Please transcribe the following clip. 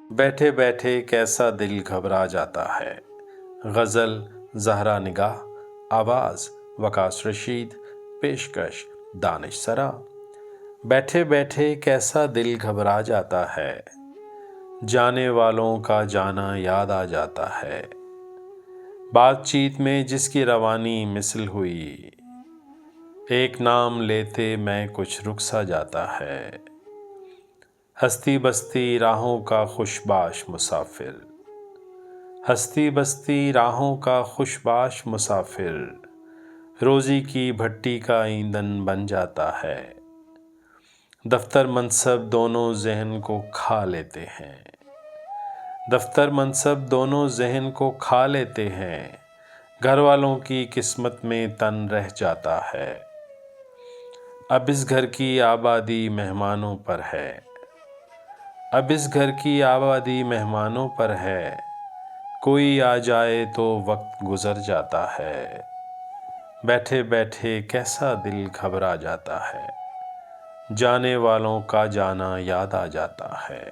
بیٹھے بیٹھے کیسا دل گھبرا جاتا ہے۔ غزل زہرا نگاہ، آواز وقاص رشید، پیشکش دانش سرا۔ بیٹھے بیٹھے کیسا دل گھبرا جاتا ہے، جانے والوں کا جانا یاد آ جاتا ہے۔ بات چیت میں جس کی روانی مثل ہوئی، ایک نام لیتے میں کچھ رک سا جاتا ہے۔ ہستی بستی راہوں کا خوشباش مسافر، ہستی بستی راہوں کا خوشباش مسافر، روزی کی بھٹی کا ایندھن بن جاتا ہے۔ دفتر منصب دونوں ذہن کو کھا لیتے ہیں، دفتر منصب دونوں ذہن کو کھا لیتے ہیں، گھر والوں کی قسمت میں تن رہ جاتا ہے۔ اب اس گھر کی آبادی مہمانوں پر ہے، اب اس گھر کی آبادی مہمانوں پر ہے، کوئی آ جائے تو وقت گزر جاتا ہے۔ بیٹھے بیٹھے کیسا دل گھبرا جاتا ہے، جانے والوں کا جانا یاد آ جاتا ہے۔